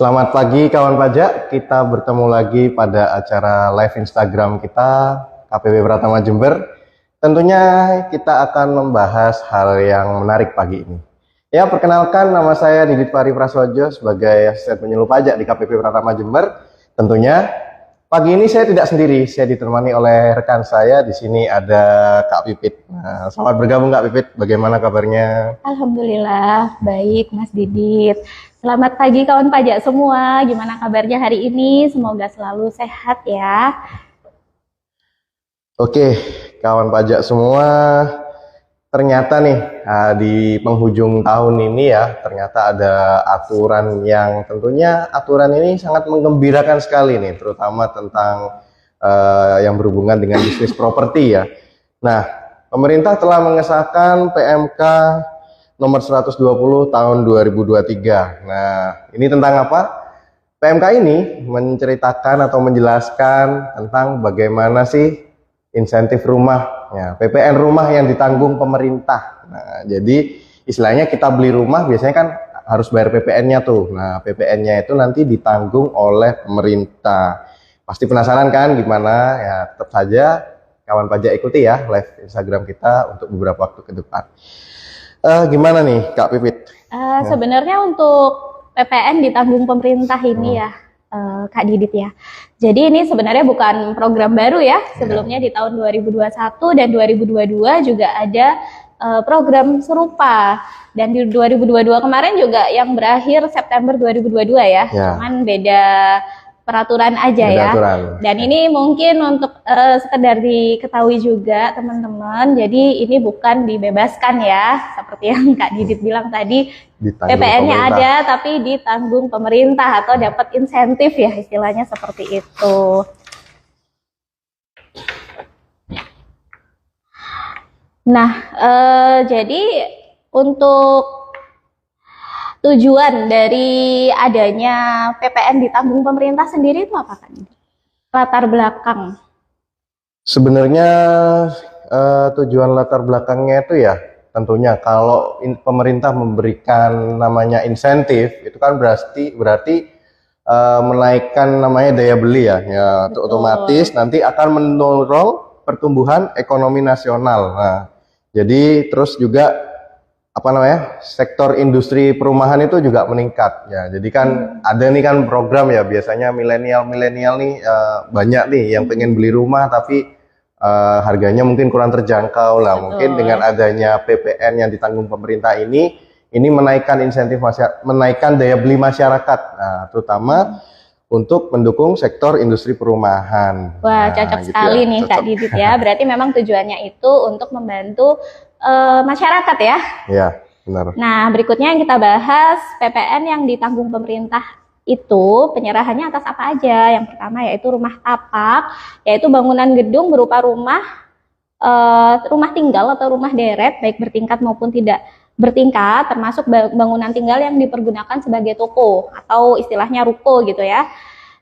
Selamat pagi kawan pajak, kita bertemu lagi pada acara live Instagram kita KPP Pratama Jember. Tentunya kita akan membahas hal yang menarik pagi ini. Ya, perkenalkan nama saya Didit Fahri Prasojo sebagai asisten penyuluh pajak di KPP Pratama Jember. Tentunya pagi ini saya tidak sendiri, saya ditemani oleh rekan saya. Di sini ada Kak Pipit. Nah, selamat bergabung Kak Pipit, bagaimana kabarnya? Alhamdulillah, baik Mas Didit. Selamat pagi kawan pajak semua, gimana kabarnya hari ini? Semoga selalu sehat ya. Oke, kawan pajak semua, ternyata nih di penghujung tahun ini ya, ternyata ada aturan yang tentunya aturan ini sangat menggembirakan sekali nih, terutama tentang yang berhubungan dengan bisnis properti ya. Nah, pemerintah telah mengesahkan PMK nomor 120 tahun 2023. Nah, ini tentang apa? PMK ini menceritakan atau menjelaskan tentang bagaimana sih insentif rumah, ya, PPN rumah yang ditanggung pemerintah. Nah, jadi istilahnya kita beli rumah biasanya kan harus bayar PPN-nya tuh. Nah, PPN-nya itu nanti ditanggung oleh pemerintah. Pasti penasaran kan gimana? Ya, tetap saja kawan pajak ikuti ya live Instagram kita untuk beberapa waktu ke depan. Gimana nih Kak Pipit? Sebenarnya untuk PPN ditanggung pemerintah ini ya, Kak Didit ya. Jadi ini sebenarnya bukan program baru ya. Sebelumnya di tahun 2021 dan 2022 juga ada program serupa. Dan di 2022 kemarin juga yang berakhir September 2022 ya. Cuman beda peraturan aja ya. Dan ini mungkin untuk sekedar diketahui juga teman-teman, jadi ini bukan dibebaskan ya, seperti yang Kak Didit bilang tadi, PPN-nya ada tapi ditanggung pemerintah atau dapat insentif ya, istilahnya seperti itu. Nah, jadi untuk tujuan dari adanya PPN ditanggung pemerintah sendiri itu apa kan? Latar belakang. Sebenarnya tujuan latar belakangnya itu ya tentunya kalau pemerintah memberikan namanya insentif itu kan berarti menaikkan namanya daya beli ya, otomatis nanti akan mendorong pertumbuhan ekonomi nasional. Nah, jadi terus juga sektor industri perumahan itu juga meningkat ya. Jadi kan ada nih kan program ya, biasanya milenial nih banyak nih yang pengen beli rumah tapi harganya mungkin kurang terjangkau lah. Mungkin dengan adanya PPN yang ditanggung pemerintah ini menaikkan insentif menaikkan daya beli masyarakat. Nah, terutama untuk mendukung sektor industri perumahan. Wah, cocok sekali nih Kak Didit ya. Berarti memang tujuannya itu untuk membantu masyarakat ya. Iya, benar. Nah, berikutnya yang kita bahas PPN yang ditanggung pemerintah itu penyerahannya atas apa aja. Yang pertama yaitu rumah tapak, yaitu bangunan gedung berupa rumah tinggal atau rumah deret baik bertingkat maupun tidak bertingkat, termasuk bangunan tinggal yang dipergunakan sebagai toko atau istilahnya ruko gitu ya.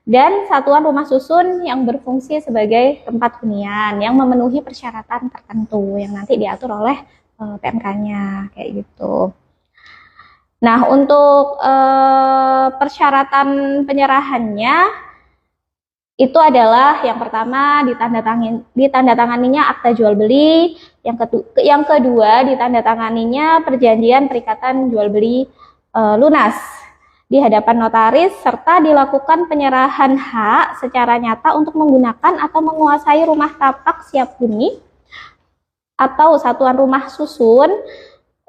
Dan satuan rumah susun yang berfungsi sebagai tempat hunian yang memenuhi persyaratan tertentu yang nanti diatur oleh PMK-nya kayak gitu. Nah, untuk persyaratan penyerahannya itu adalah yang pertama ditandatanganinya akta jual beli, yang kedua ditandatanganinya perjanjian perikatan jual beli lunas di hadapan notaris, serta dilakukan penyerahan hak secara nyata untuk menggunakan atau menguasai rumah tapak siap huni atau satuan rumah susun.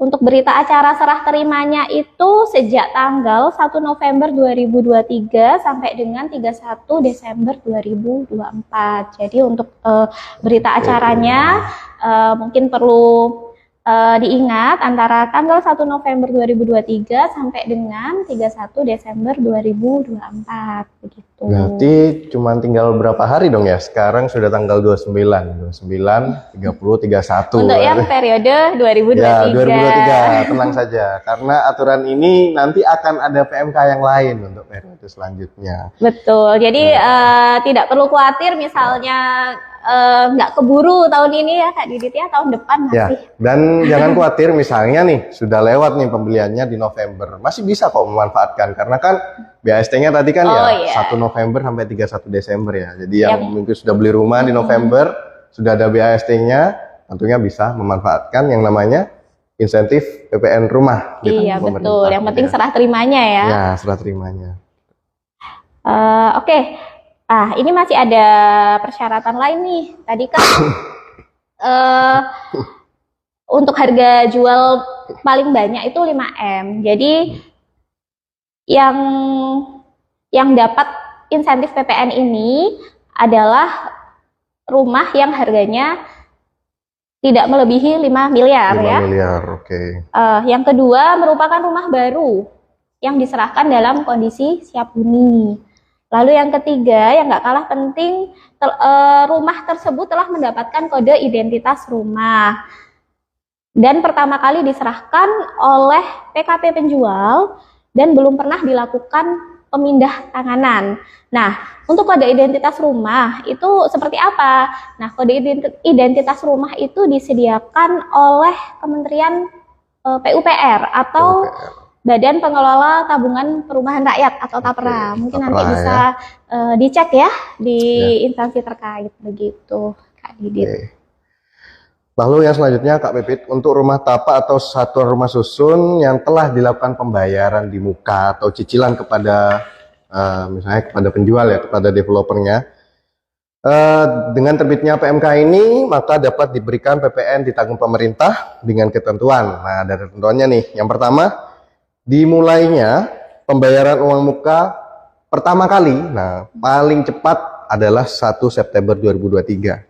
Untuk berita acara serah terimanya itu sejak tanggal 1 November 2023 sampai dengan 31 Desember 2024. Jadi untuk berita acaranya mungkin perlu diingat antara tanggal 1 November 2023 sampai dengan 31 Desember 2024 begitu. Berarti cuma tinggal berapa hari dong ya? Sekarang sudah tanggal 29, 30, 31. Untuk yang periode 2023. Ya, 2023, tenang saja. Karena aturan ini nanti akan ada PMK yang lain untuk periode selanjutnya. Betul. Jadi tidak perlu khawatir misalnya nggak keburu tahun ini ya Kak Didit ya, tahun depan Ya, masih. dan jangan khawatir misalnya nih sudah lewat nih pembeliannya di November, masih bisa kok memanfaatkan karena kan BAST-nya tadi kan Oh, ya iya. 1 November sampai 31 Desember ya. Jadi yang Yang- mungkin sudah beli rumah di November sudah ada BAST-nya, tentunya bisa memanfaatkan yang namanya insentif PPN rumah. Iya ditanggung betul, pemerintah, yang penting ya. serah terimanya ya. Ya, serah terimanya. Oke, ini masih ada persyaratan lain nih. Tadi kan eh, untuk harga jual paling banyak itu 5M. Jadi yang dapat insentif PPN ini adalah rumah yang harganya tidak melebihi 5 miliar 5 ya. miliar, oke. Yang kedua merupakan rumah baru yang diserahkan dalam kondisi siap huni. Lalu yang ketiga yang nggak kalah penting, rumah tersebut telah mendapatkan kode identitas rumah dan pertama kali diserahkan oleh PKP penjual dan belum pernah dilakukan pemindah tanganan. Nah, untuk kode identitas rumah itu seperti apa? Nah, kode identitas rumah itu disediakan oleh Kementerian PUPR atau PUPR. Badan Pengelola Tabungan Perumahan Rakyat atau TAPRA. Mungkin nanti TAPRA, bisa dicek ya di instansi terkait begitu, Kak Didit. Oke. Lalu yang selanjutnya Kak Pipit, untuk rumah tapak atau satuan rumah susun yang telah dilakukan pembayaran di muka atau cicilan kepada misalnya kepada penjual ya, kepada developernya, dengan terbitnya PMK ini maka dapat diberikan PPN ditanggung pemerintah dengan ketentuan. Nah, ada ketentuannya nih. Yang pertama, dimulainya pembayaran uang muka pertama kali, nah paling cepat adalah 1 September 2023.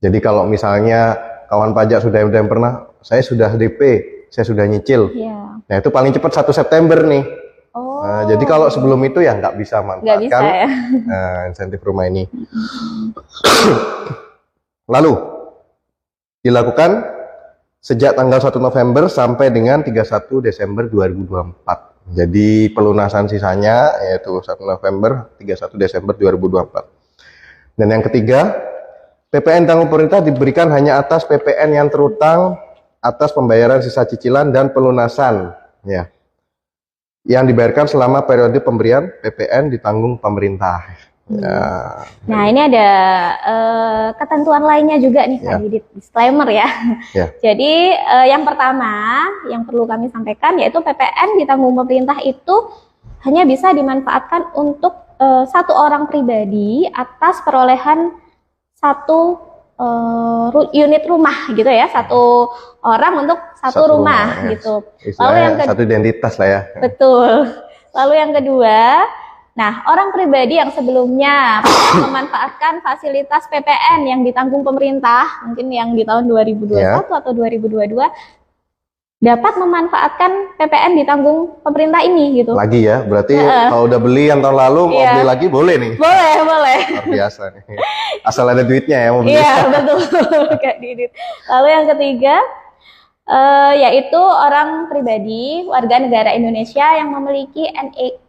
Jadi kalau misalnya kawan pajak sudah pernah, saya sudah DP, saya sudah nyicil, Ya. nah itu paling cepat 1 September nih. Oh. Nah, jadi kalau sebelum itu ya nggak bisa nggak bisa manfaatkan ya. insentif rumah ini. Lalu dilakukan sejak tanggal 1 November sampai dengan 31 Desember 2024. Jadi pelunasan sisanya yaitu 1 November 31 Desember 2024. Dan yang ketiga, PPN tanggung pemerintah diberikan hanya atas PPN yang terutang atas pembayaran sisa cicilan dan pelunasan ya, yang dibayarkan selama periode pemberian PPN ditanggung pemerintah. Ya. Nah, ini ada ketentuan lainnya juga nih Kak Ya. Didit, disclaimer ya. Ya. Jadi yang pertama yang perlu kami sampaikan yaitu PPN ditanggung pemerintah itu hanya bisa dimanfaatkan untuk satu orang pribadi atas perolehan satu unit rumah gitu ya, satu orang untuk satu rumah ya. gitu. Istilahnya yang kedua- satu identitas lah ya. Betul. Lalu yang kedua, nah orang pribadi yang sebelumnya pernah memanfaatkan fasilitas PPN yang ditanggung pemerintah, mungkin yang di tahun 2021 atau 2022, dapat memanfaatkan PPN ditanggung pemerintah ini gitu. Lagi ya, berarti Heeh. kalau udah beli yang tahun lalu mau Iya. beli lagi boleh nih. Boleh, boleh. Luar biasa nih. Asal ada duitnya ya mau beli. Iya, betul Kak Didit. Lalu yang ketiga, yaitu orang pribadi warga negara Indonesia yang memiliki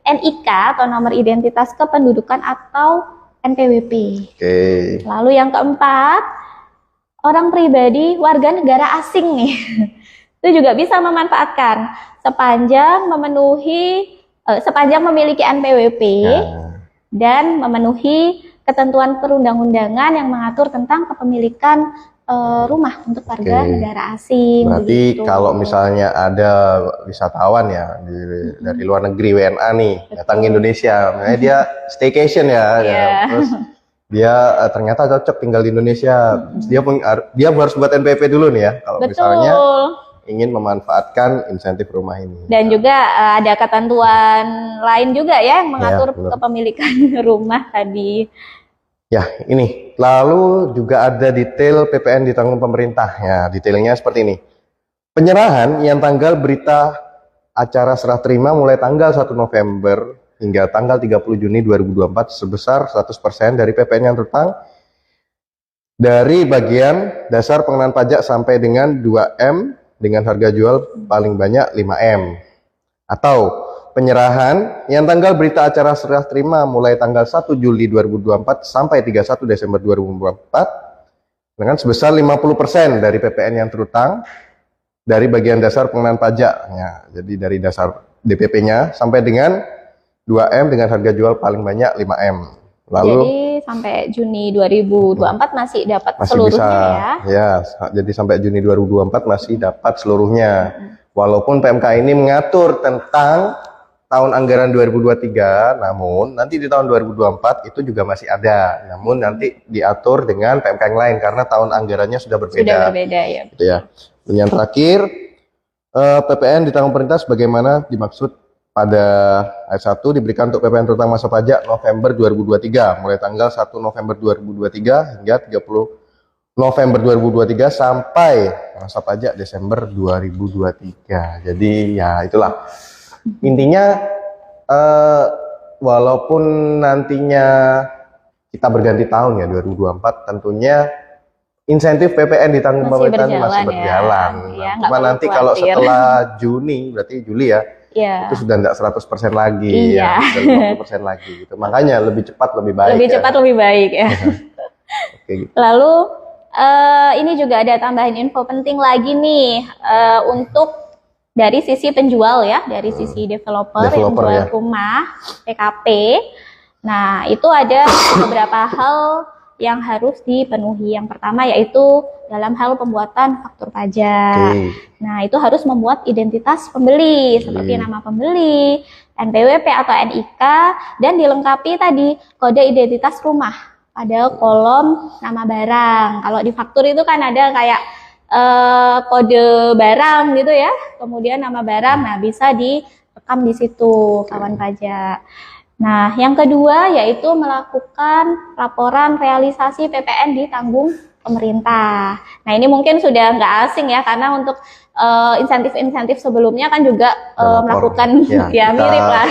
NIK atau nomor identitas kependudukan atau NPWP. Oke. Lalu yang keempat, orang pribadi warga negara asing nih. Itu juga bisa memanfaatkan sepanjang memiliki NPWP Nah, dan memenuhi ketentuan perundang-undangan yang mengatur tentang kepemilikan rumah untuk warga Oke. negara asing. berarti begitu. kalau misalnya ada wisatawan ya dari luar negeri WNA nih datang ke Indonesia, misalnya dia staycation ya, Iya. terus dia ternyata cocok tinggal di Indonesia, terus dia harus buat NPWP dulu nih ya, kalau Betul. misalnya ingin memanfaatkan insentif rumah ini. Dan juga ada ketentuan lain juga ya yang mengatur benar. kepemilikan rumah tadi. Ya, ini. Lalu juga ada detail PPN ditanggung pemerintah. Ya, detailnya seperti ini. Penyerahan yang tanggal berita acara serah terima mulai tanggal 1 November hingga tanggal 30 Juni 2024 sebesar 100% dari PPN yang terutang dari bagian dasar pengenaan pajak sampai dengan 2M dengan harga jual paling banyak 5M. Atau penyerahan yang tanggal berita acara serah terima mulai tanggal 1 Juli 2024 sampai 31 Desember 2024 dengan sebesar 50% dari PPN yang terutang dari bagian dasar pengenaan pajak. Ya, jadi dari dasar DPP-nya sampai dengan 2M dengan harga jual paling banyak 5M. Lalu jadi sampai Juni 2024 masih dapat masih seluruhnya bisa, ya. ya. Jadi sampai Juni 2024 masih dapat seluruhnya. Walaupun PMK ini mengatur tentang tahun anggaran 2023, namun nanti di tahun 2024 itu juga masih ada. Namun nanti diatur dengan PMK yang lain karena tahun anggarannya sudah berbeda. Sudah berbeda ya. Gitu ya. Dan yang terakhir, PPN ditanggung pemerintah sebagaimana dimaksud pada ayat 1 diberikan untuk PPN terutang masa pajak November 2023 mulai tanggal 1 November 2023 hingga 30 November 2023 sampai masa pajak Desember 2023. Jadi ya itulah intinya, walaupun nantinya kita berganti tahun ya 2024, tentunya insentif PPN ditanggung Masih pemerintah ini masih berjalan ya. berjalan. Ya, Nah, nggak cuma perlu nanti kalau khawatir. setelah Juni, berarti Juli ya, Iya. itu sudah tidak 100% lagi Iya. ya, sudah 50% lagi gitu. Makanya lebih cepat lebih baik. Lebih ya. cepat lebih baik ya. Oke, gitu. Lalu ini juga ada tambahan info penting lagi nih untuk dari sisi penjual ya, dari sisi developer yang Developer, jual ya. rumah PKP. Nah, itu ada beberapa hal yang harus dipenuhi. Yang pertama yaitu dalam hal pembuatan faktur pajak. Oke. Nah, itu harus membuat identitas pembeli seperti nama pembeli, NPWP atau NIK, dan dilengkapi tadi kode identitas rumah pada kolom nama barang. Kalau di faktur itu kan ada kayak kode barang gitu ya, kemudian nama barang, nah bisa direkam di situ kawan pajak. Nah, yang kedua yaitu melakukan laporan realisasi PPN ditanggung pemerintah. Nah, ini mungkin sudah nggak asing ya, karena untuk insentif-insentif sebelumnya kan juga melakukan Ya, ya kita- mirip lah.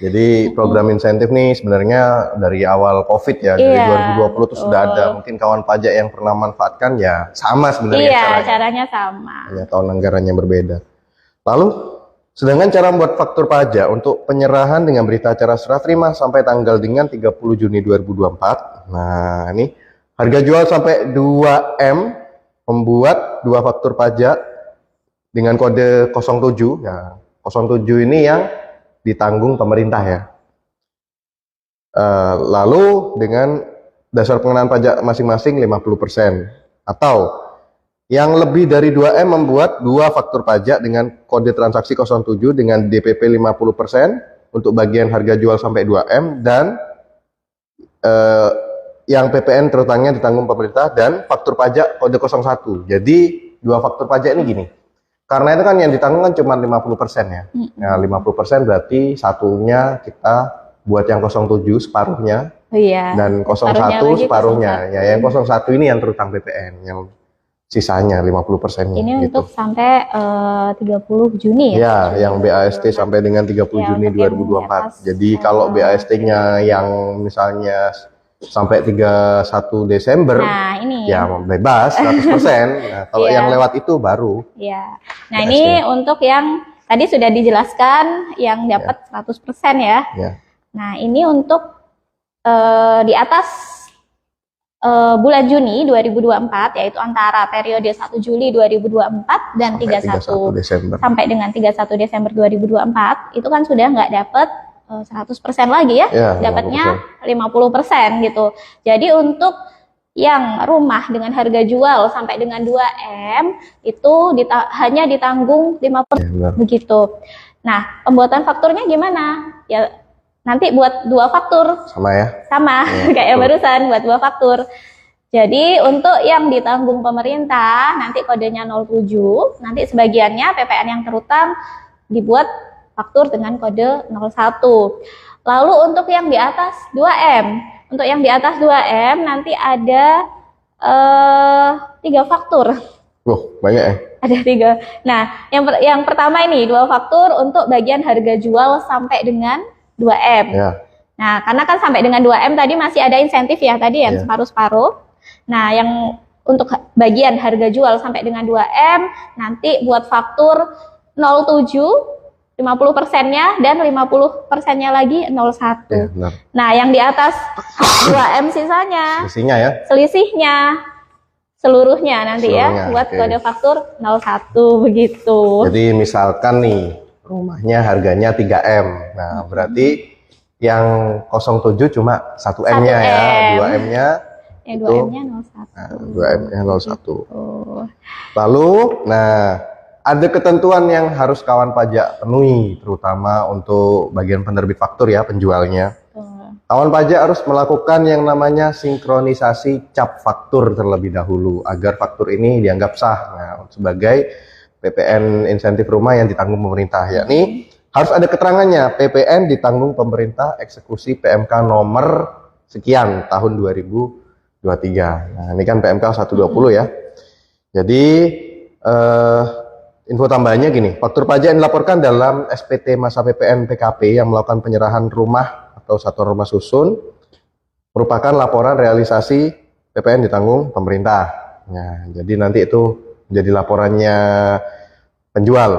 Jadi program insentif nih sebenarnya dari awal COVID ya, dari Iya, 2020 itu sudah ada. betul. Mungkin kawan pajak yang pernah manfaatkan ya sama sebenarnya Iya, caranya. caranya sama. Hanya tahun anggarannya berbeda. Lalu, sedangkan cara membuat faktur pajak untuk penyerahan dengan berita acara serah terima sampai tanggal dengan 30 Juni 2024. Nah, ini harga jual sampai 2M membuat dua faktur pajak dengan kode 07. Ya, 07 ini yang ditanggung pemerintah ya. Lalu dengan dasar pengenaan pajak masing-masing 50%. Atau yang lebih dari 2M membuat dua faktur pajak dengan kode transaksi 07 dengan DPP 50% untuk bagian harga jual sampai 2M, dan yang PPN terutangnya ditanggung pemerintah, dan faktur pajak kode 01. Jadi dua faktur pajak ini gini. Karena itu kan yang ditanggung kan cuma 50% ya. Nah, 50% berarti satunya kita buat yang 07 separuhnya, Oh iya. dan 01 Separuhnya lagi separuhnya. 01. Ya, yang 01 ini yang terutang PPN, yang sisanya 50%-nya Ini gitu. untuk sampai 30 Juni ya. Ya, yang BAST sampai dengan 30 Ya, Juni untuk yang 2024. di atas, Jadi kalau BAST-nya yang misalnya sampai 31 Desember, Nah, ini. ya bebas 100%. Nah, kalau Iya. yang lewat itu baru. Ya. Nah, BAST. ini untuk yang tadi sudah dijelaskan yang dapat 100% ya. Ya. Nah, ini untuk di atas bulan Juni 2024, yaitu antara periode 1 Juli 2024 dan Sampai 31 Desember. sampai dengan 31 Desember 2024, itu kan sudah nggak dapat 100% lagi ya, Ya, dapatnya 50% gitu. Jadi untuk yang rumah dengan harga jual sampai dengan 2M itu hanya ditanggung 50% Ya, benar. begitu. Nah, pembuatan fakturnya gimana? Ya nanti buat dua faktur Sama ya. sama Ya, kayak betul. barusan buat dua faktur. Jadi untuk yang ditanggung pemerintah nanti kodenya 07, nanti sebagiannya PPN yang terutang dibuat faktur dengan kode 01. Lalu untuk yang di atas 2M, untuk yang di atas 2M nanti ada 3 faktur. Banyak ya. Ada 3. Nah, yang pertama ini 2 faktur untuk bagian harga jual sampai dengan 2M. Ya. Nah, karena kan sampai dengan 2M tadi masih ada insentif ya, tadi yang Iya. separuh-separuh. Nah, yang untuk bagian harga jual sampai dengan 2M, nanti buat faktur 07 50%-nya dan 50%-nya lagi 01. Ya, benar. Nah, yang di atas 2M sisanya, Isinya ya. selisihnya seluruhnya nanti Seluruhnya, ya buat oke. kode faktur 01 begitu. Jadi misalkan nih rumahnya harganya 3M. Nah, berarti yang 07 cuma 1M-nya ya, 1M. 2M-nya Yang itu 2M-nya 01. nah, 2M-nya 01. Oh. Lalu, nah ada ketentuan yang harus kawan pajak penuhi, terutama untuk bagian penerbit faktur ya, penjualnya. Betul. Kawan pajak harus melakukan yang namanya sinkronisasi cap faktur terlebih dahulu agar faktur ini dianggap sah sebagai PPN insentif rumah yang ditanggung pemerintah, yakni harus ada keterangannya PPN ditanggung pemerintah eksekusi PMK nomor sekian tahun 2023. Nah, ini kan PMK 120 ya. Jadi info tambahannya gini, faktur pajak yang dilaporkan dalam SPT masa PPN PKP yang melakukan penyerahan rumah atau satuan rumah susun merupakan laporan realisasi PPN ditanggung pemerintah. Nah, jadi nanti itu menjadi laporannya penjual.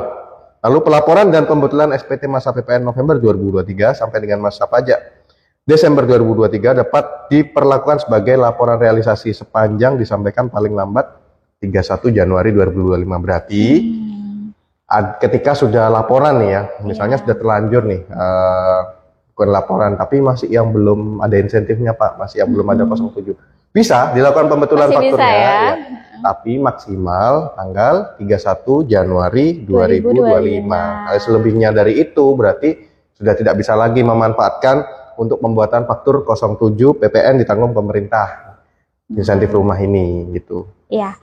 Lalu pelaporan dan pembetulan SPT masa PPN November 2023 sampai dengan masa pajak Desember 2023 dapat diperlakukan sebagai laporan realisasi sepanjang disampaikan paling lambat 31 Januari 2025. Berarti ketika sudah laporan nih ya, misalnya sudah terlanjur nih bukan laporan tapi masih yang belum ada insentifnya Pak, masih yang belum ada 07. Bisa dilakukan pembetulan Masih fakturnya bisa ya. ya. Tapi maksimal tanggal 31 Januari 2025. Kalau selebihnya dari itu berarti sudah tidak bisa lagi memanfaatkan untuk pembuatan faktur 07 PPN ditanggung pemerintah insentif rumah ini gitu. Iya.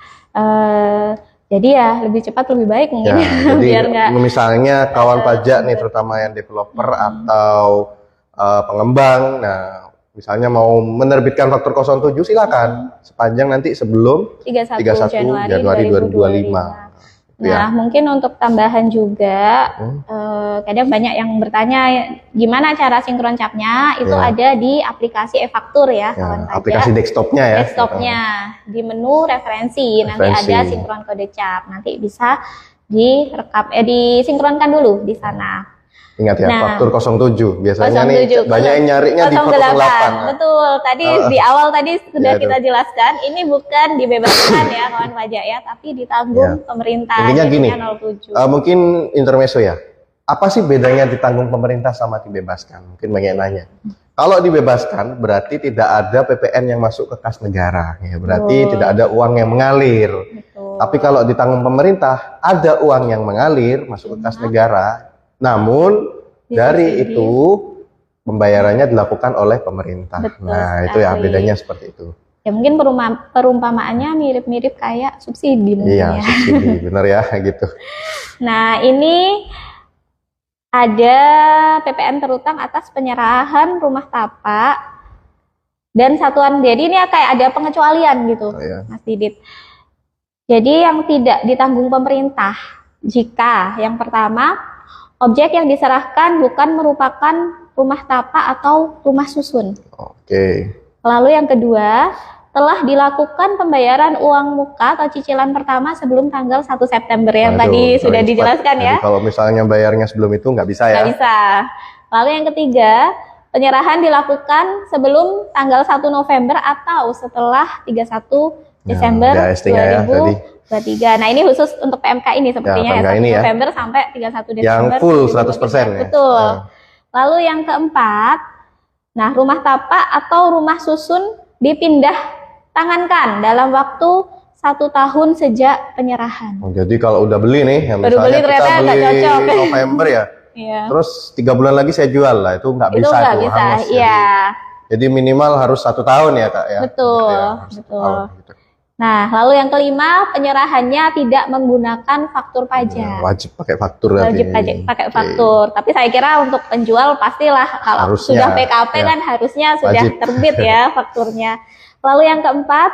Jadi ya lebih cepat lebih baik mungkin Ya, jadi biar nggak misalnya kawan pajak nih terutama yang developer atau pengembang, nah misalnya mau menerbitkan faktur 07 silakan sepanjang nanti sebelum 31 Januari 2025. Nah, mungkin untuk tambahan juga, kadang banyak yang bertanya gimana cara sinkron capnya, itu ada di aplikasi e-faktur ya, kawan pajak. Aplikasi desktopnya ya. Desktopnya, di menu referensi, nanti ada sinkron kode cap, nanti bisa direkap, disinkronkan dulu di sana. Ingat ya, faktur 07, biasanya 07, nih banyak yang nyarinya di 08. Betul, tadi di awal tadi sudah kita jelaskan, ini bukan dibebaskan ya kawan pajak ya, tapi ditanggung pemerintah. Intinya gini, 07. Mungkin intermezzo ya, apa sih bedanya ditanggung pemerintah sama dibebaskan? Mungkin banyak yang nanya. Kalau dibebaskan berarti tidak ada PPN yang masuk ke kas negara, ya berarti tidak ada uang yang mengalir. Tapi kalau ditanggung pemerintah, ada uang yang mengalir masuk ke kas negara. Namun dari itu pembayarannya dilakukan oleh pemerintah. Betul, nah itu ya bedanya seperti itu. Ya mungkin perumpamaannya mirip-mirip kayak subsidi mungkin Iya, ya. subsidi, benar ya gitu. Nah ini ada PPN terutang atas penyerahan rumah tapak dan satuan. Jadi ini kayak ada pengecualian gitu, Mas Didit. Jadi yang tidak ditanggung pemerintah jika yang pertama objek yang diserahkan bukan merupakan rumah tapak atau rumah susun. Oke. Lalu yang kedua, telah dilakukan pembayaran uang muka atau cicilan pertama sebelum tanggal 1 September yang tadi sudah dijelaskan ya. Jadi kalau misalnya bayarnya sebelum itu nggak bisa ya? Nggak bisa. Lalu yang ketiga, penyerahan dilakukan sebelum tanggal 1 November atau setelah 31 Desember 2023. Nah ini khusus untuk PMK ini sepertinya ya, 1 November sampai 31 Desember. Yang full 100% ya? Betul. Lalu yang keempat, nah rumah tapak atau rumah susun dipindah tangankan dalam waktu 1 tahun sejak penyerahan. Jadi kalau udah beli nih, misalnya kita beli November ya, terus 3 bulan lagi saya jual lah, itu nggak bisa. Itu nggak bisa, iya. Jadi minimal harus 1 tahun ya Kak ya? Betul, gitu ya, betul. Nah, lalu yang kelima, penyerahannya tidak menggunakan faktur pajak. Wajib pakai faktur. Wajib pakai faktur. Tapi saya kira untuk penjual pastilah kalau sudah PKP kan harusnya sudah terbit ya fakturnya. Lalu yang keempat,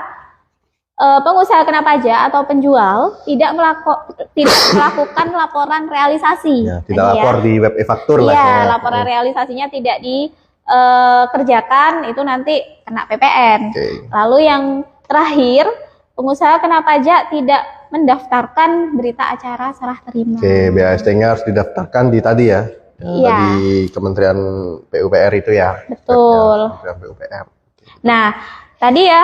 pengusaha kena pajak atau penjual tidak melakukan laporan realisasi. Ya, tidak lapor di web e-faktur lah. Iya, laporan realisasinya tidak dikerjakan, itu nanti kena PPN. Lalu yang terakhir, pengusaha kena pajak tidak mendaftarkan berita acara serah terima. Oke, BAST-nya harus didaftarkan di tadi ya. Iya. Di Kementerian PUPR itu ya. Betul. Kementerian PUPR. Nah, tadi ya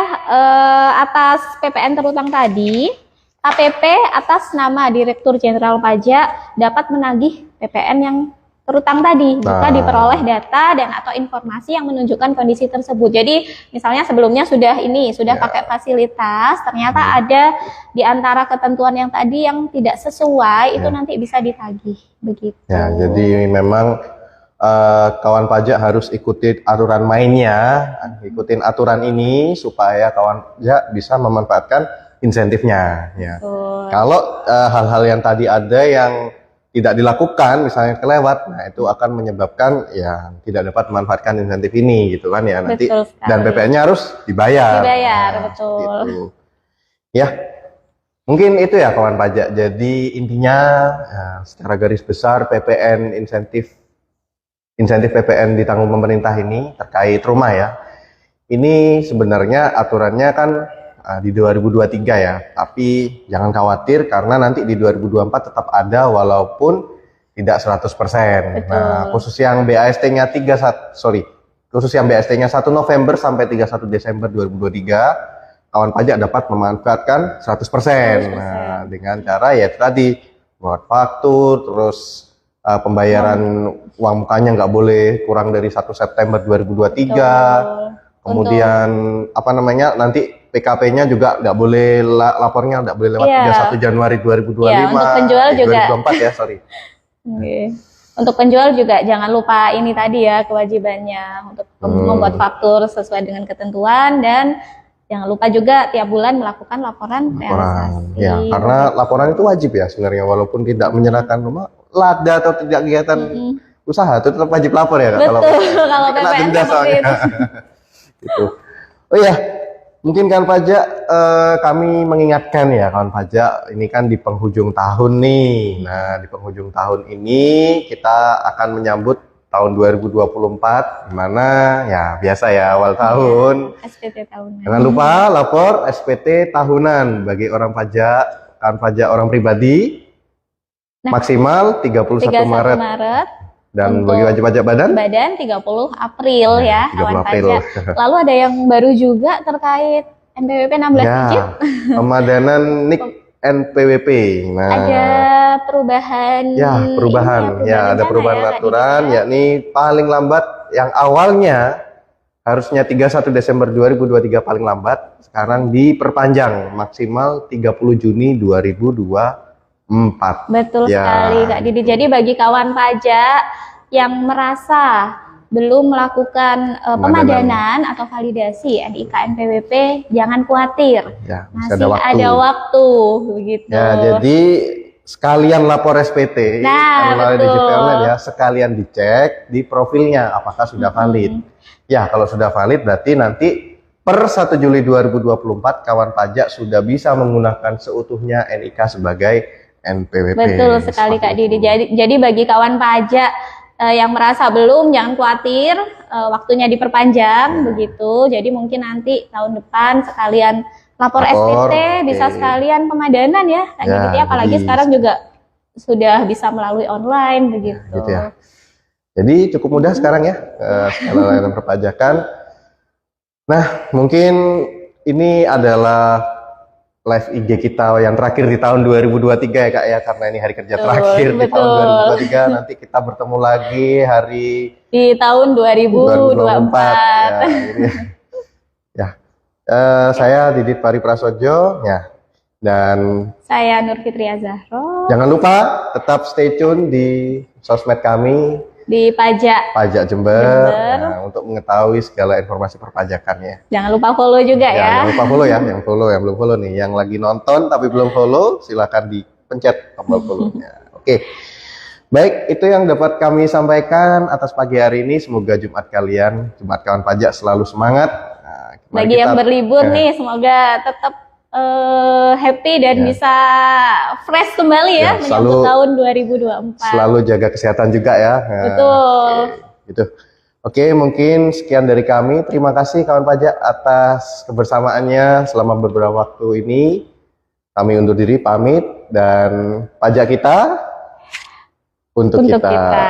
atas PPN terutang tadi, KPP atas nama Direktur Jenderal Pajak dapat menagih PPN yang terutang tadi jika diperoleh data dan atau informasi yang menunjukkan kondisi tersebut. Jadi misalnya sebelumnya sudah pakai fasilitas, ternyata ada di antara ketentuan yang tadi yang tidak sesuai, itu nanti bisa ditagih begitu. Ya, jadi memang kawan pajak harus ikuti aturan mainnya, ikutin aturan ini supaya kawan pajak bisa memanfaatkan insentifnya. Ya. Kalau hal-hal yang tadi ada yang tidak dilakukan, misalnya kelewat, nah itu akan menyebabkan ya tidak dapat memanfaatkan insentif ini gitu kan ya nanti, dan PPN-nya harus dibayar. Nah, betul. Gitu. Ya, mungkin itu ya kawan pajak. Jadi intinya secara garis besar PPN insentif PPN ditanggung pemerintah ini terkait rumah ya. Ini sebenarnya aturannya kan di 2023 ya, tapi jangan khawatir karena nanti di 2024 tetap ada walaupun tidak 100%. Nah, khusus yang BAST-nya 1 November sampai 31 Desember 2023, kawan pajak dapat memanfaatkan 100%. Nah, dengan cara ya tadi buat faktur, terus pembayaran uang mukanya nggak boleh kurang dari 1 September 2023. Kemudian nanti PKP-nya juga nggak boleh, lapornya nggak boleh lewat 31 Januari 2025. Untuk penjual juga 2024 ya, sorry. Untuk penjual juga jangan lupa ini tadi ya kewajibannya untuk membuat faktur sesuai dengan ketentuan, dan jangan lupa juga tiap bulan melakukan laporan realisasi. Ya, karena laporan itu wajib ya sebenarnya, walaupun tidak menyerahkan rumah, lada atau tidak kegiatan usaha itu tetap wajib lapor ya. Betul, kalau PPN seperti itu. Gitu. Oh ya, mungkin kawan pajak kami mengingatkan ya kawan pajak, ini kan di penghujung tahun nih. Nah, di penghujung tahun ini kita akan menyambut tahun 2024, dimana ya biasa ya awal tahun. SPT tahunan. Jangan lupa lapor SPT tahunan bagi orang pajak, kawan pajak orang pribadi, maksimal 31 Maret. Dan bagi wajib pajak badan 30 April ya, 30 kawan April. pajak. Lalu ada yang baru juga terkait NPWP 16 digit. Pemadanan NIK NPWP. Nah, ada perubahan. Ada perubahan aturan, yakni paling lambat yang awalnya harusnya 31 Desember 2023 paling lambat, sekarang diperpanjang maksimal 30 Juni 2024. Betul sekali Kak Didi. Jadi bagi kawan pajak yang merasa belum melakukan pemadanan atau validasi NIK NPWP, jangan khawatir, masih ada waktu begitu. Ya, jadi sekalian lapor SPT melalui digital online ya, sekalian dicek di profilnya apakah sudah valid. Ya, kalau sudah valid berarti nanti per 1 Juli 2024 kawan pajak sudah bisa menggunakan seutuhnya NIK sebagai NPWP. Betul sekali Kak Didi. Jadi bagi kawan pajak yang merasa belum, jangan khawatir, waktunya diperpanjang begitu. Jadi mungkin nanti tahun depan sekalian lapor SPT, bisa sekalian pemadanan ya Kak Didi. Apalagi sekarang juga sudah bisa melalui online begitu. Gitu ya. Jadi cukup mudah sekarang ya segala layanan perpajakan. Nah, mungkin ini adalah live IG kita yang terakhir di tahun 2023 ya Kak ya, karena ini hari kerja terakhir di tahun 2023. Nanti kita bertemu lagi di tahun 2024. Saya Didit Pari Prasojo ya, dan saya Nur Fitria Zahro. Jangan lupa tetap stay tune di sosmed kami di Pajak Jember. Nah, untuk mengetahui segala informasi perpajakannya. Jangan lupa follow juga ya. Jangan lupa follow ya, yang belum follow nih, yang lagi nonton tapi belum follow, silakan dipencet tombol follow-nya. Oke. Baik, itu yang dapat kami sampaikan atas pagi hari ini. Semoga Jumat kawan pajak selalu semangat. Nah, bagi yang berlibur nih, semoga tetap happy dan bisa fresh kembali ya menyambut tahun 2024. Selalu jaga kesehatan juga ya. Betul. Gitu. Oke, mungkin sekian dari kami. Terima kasih kawan pajak atas kebersamaannya selama beberapa waktu ini. Kami undur diri pamit dan pajak kita untuk kita. kita.